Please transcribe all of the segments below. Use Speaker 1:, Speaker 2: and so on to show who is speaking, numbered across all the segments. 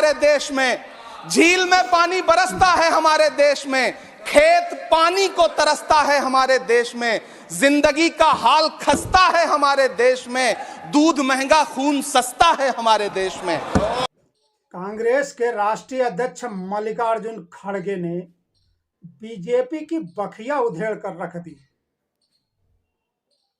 Speaker 1: हमारे देश में, झील में पानी बरसता है हमारे देश में, खेत पानी को तरसता है हमारे देश में, जिंदगी का हाल खस्ता है हमारे देश में, दूध महंगा खून सस्ता है हमारे देश में।
Speaker 2: कांग्रेस के राष्ट्रीय अध्यक्ष मल्लिकार्जुन खड़गे ने बीजेपी की बखिया उधेड़ कर रख दी।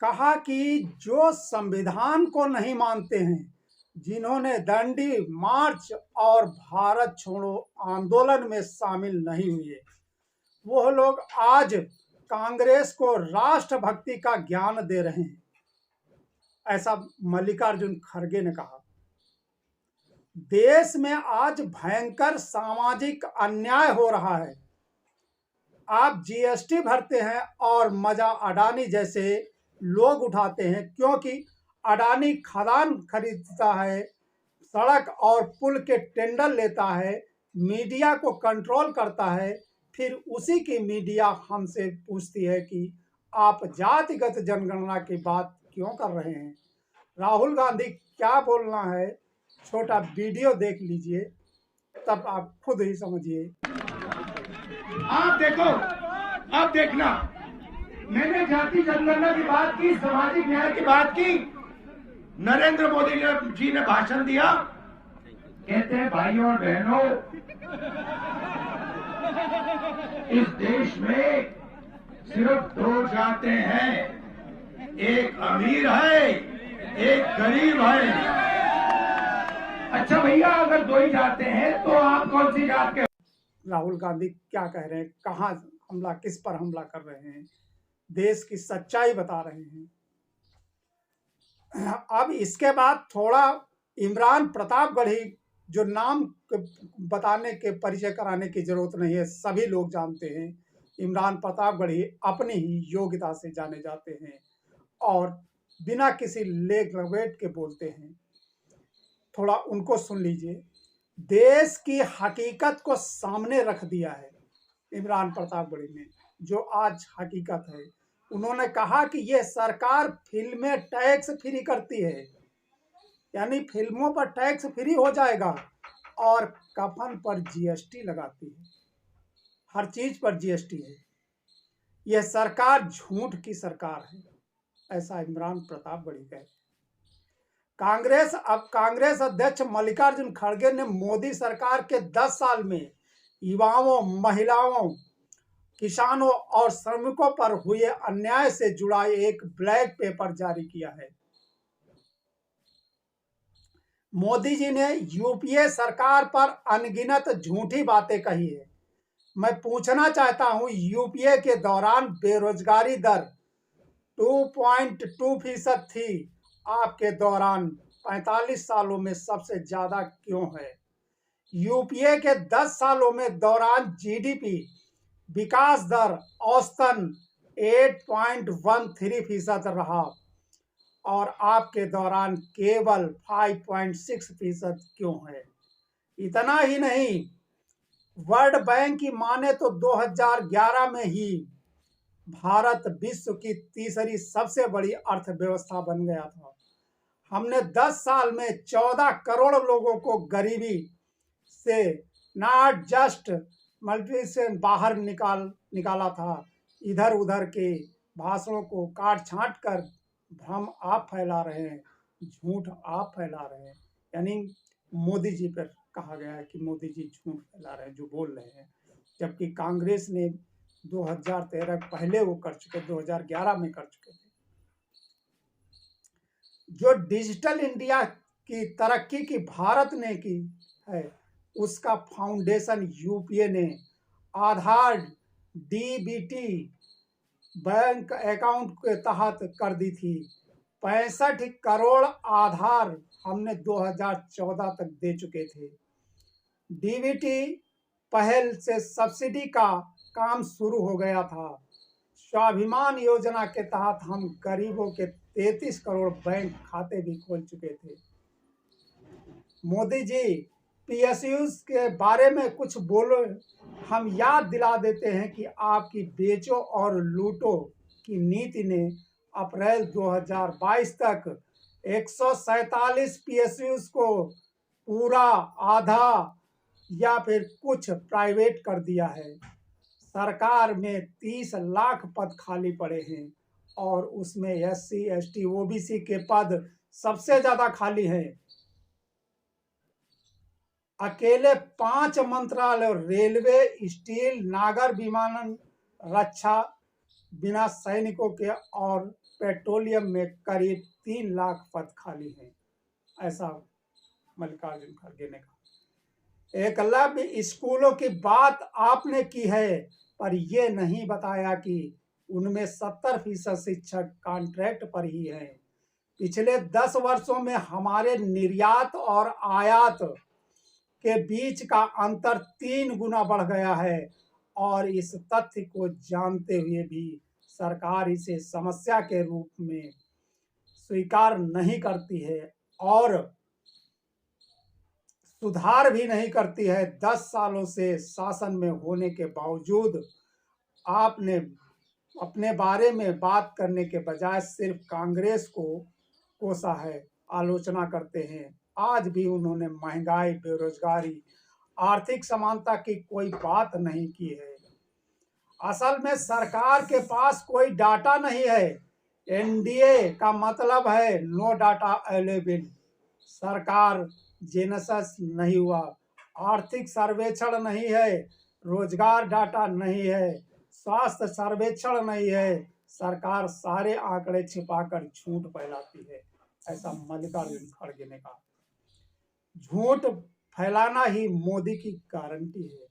Speaker 2: कहा कि जो संविधान को नहीं मानते हैं, जिन्होंने दांडी मार्च और भारत छोड़ो आंदोलन में शामिल नहीं हुए, वो लोग आज कांग्रेस को राष्ट्रभक्ति का ज्ञान दे रहे हैं, ऐसा मल्लिकार्जुन खड़गे ने कहा। देश में आज भयंकर सामाजिक अन्याय हो रहा है। आप जीएसटी भरते हैं और मजा अडानी जैसे लोग उठाते हैं, क्योंकि अडानी खदान खरीदता है, सड़क और पुल के टेंडर लेता है, मीडिया को कंट्रोल करता है, फिर उसी की मीडिया हमसे पूछती है कि आप जातिगत जनगणना की बात क्यों कर रहे हैं। राहुल गांधी क्या बोलना है, छोटा वीडियो देख लीजिए, तब आप खुद ही समझिए।
Speaker 3: आप देखो, अब देखना, मैंने जाति जनगणना की बात की, सामाजिक न्याय की बात की, नरेंद्र मोदी जी ने भाषण दिया, कहते हैं भाइयों और बहनों, इस देश में सिर्फ दो जातें हैं, एक अमीर है, एक गरीब है। अच्छा भैया, अगर दो ही जाते हैं तो आप कौन सी जात के?
Speaker 2: राहुल गांधी क्या कह रहे हैं, कहाँ हमला, किस पर हमला कर रहे हैं, देश की सच्चाई बता रहे हैं। अब इसके बाद थोड़ा इमरान प्रतापगढ़ी, जो नाम बताने के परिचय कराने की जरूरत नहीं है, सभी लोग जानते हैं। इमरान प्रतापगढ़ी अपनी ही योग्यता से जाने जाते हैं और बिना किसी लेग लपेट के बोलते हैं। थोड़ा उनको सुन लीजिए। देश की हकीकत को सामने रख दिया है इमरान प्रतापगढ़ी ने, जो आज हकीकत है। उन्होंने कहा कि यह सरकार फिल्में टैक्स फ्री करती है, यानी फिल्मों पर टैक्स फ्री हो जाएगा, और कफन पर जीएसटी लगाती है, हर चीज पर जीएसटी है। यह सरकार झूठ की सरकार है, ऐसा इमरान प्रतापगढ़ी कहते हैं। कांग्रेस अध्यक्ष मल्लिकार्जुन खड़गे ने मोदी सरकार के 10 साल में युवाओं, महिलाओं, किसानों और श्रमिकों पर हुए अन्याय से जुड़ा एक ब्लैक पेपर जारी किया है। मोदी जी ने यूपीए सरकार पर अनगिनत झूठी बातें कही है। मैं पूछना चाहता हूं, यूपीए के दौरान बेरोजगारी दर 2.2% थी, आपके दौरान 45 सालों में सबसे ज्यादा क्यों है? यूपीए के 10 सालों में दौरान जीडीपी विकास दर औसतन 8.13% रहा, और आपके दौरान केवल 5.6% क्यों है? इतना ही नहीं, वर्ल्ड बैंक की माने तो 2011 में ही भारत विश्व की तीसरी सबसे बड़ी अर्थव्यवस्था बन गया था। हमने 10 साल में 14 करोड़ लोगों को गरीबी से नॉट जस्ट मल्टी से बाहर निकाला था। इधर उधर के भाषणों को काट छांट कर भ्रम आप फैला रहे हैं, झूठ आप फैला रहे हैं। यानी मोदी जी पर कहा गया है कि मोदी जी झूठ फैला रहे हैं, जो बोल रहे हैं, जबकि कांग्रेस ने 2013 पहले वो कर चुके, 2011 में कर चुके थे। जो डिजिटल इंडिया की तरक्की की भारत ने की है, उसका फाउंडेशन यूपीए ने आधार डीबीटी बैंक अकाउंट के तहत कर दी थी। 65 करोड़ आधार हमने 2014 तक दे चुके थे। डीबीटी पहल से सब्सिडी का काम शुरू हो गया था। स्वाभिमान योजना के तहत हम गरीबों के 33 करोड़ बैंक खाते भी खोल चुके थे। मोदी जी पीएसयूज के बारे में कुछ बोलो, हम याद दिला देते हैं कि आपकी बेचो और लूटो की नीति ने अप्रैल 2022 तक 147 पीएसयूज को पूरा, आधा या फिर कुछ प्राइवेट कर दिया है। सरकार में 30 लाख पद खाली पड़े हैं और उसमें SC, ST, OBC के पद सबसे ज्यादा खाली हैं। अकेले 5 मंत्रालय, रेलवे, स्टील, नागर विमानन, रक्षा, बिना सैनिकों के और पेट्रोलियम में करीब 3 लाख पद खाली हैं। ऐसा मल्लिकार्जुन खड़गे ने कहा। एकलव्य स्कूलों की बात आपने की है, पर यह नहीं बताया कि उनमें 70% शिक्षक कॉन्ट्रैक्ट पर ही हैं। पिछले 10 वर्षों में हमारे निर्यात और आयात के बीच का अंतर 3 गुना बढ़ गया है और इस तथ्य को जानते हुए भी सरकार इसे समस्या के रूप में स्वीकार नहीं करती है और सुधार भी नहीं करती है। 10 सालों से शासन में होने के बावजूद आपने अपने बारे में बात करने के बजाय सिर्फ कांग्रेस को कोसा है, आलोचना करते हैं। आज भी उन्होंने महंगाई, बेरोजगारी, आर्थिक समानता की कोई बात नहीं की है। असल में सरकार के पास कोई डाटा नहीं है। NDA का मतलब है नो डाटा अवेलेबल। सरकार जेनेसिस नहीं हुआ, आर्थिक सर्वेक्षण नहीं है, रोजगार डाटा नहीं है, स्वास्थ्य सर्वेक्षण नहीं है। सरकार सारे आंकड़े छिपाकर झूठ फैलाती है, ऐसा मल्लिकार्जुन खड़गे ने कहा। झूठ फैलाना ही मोदी की गारंटी है।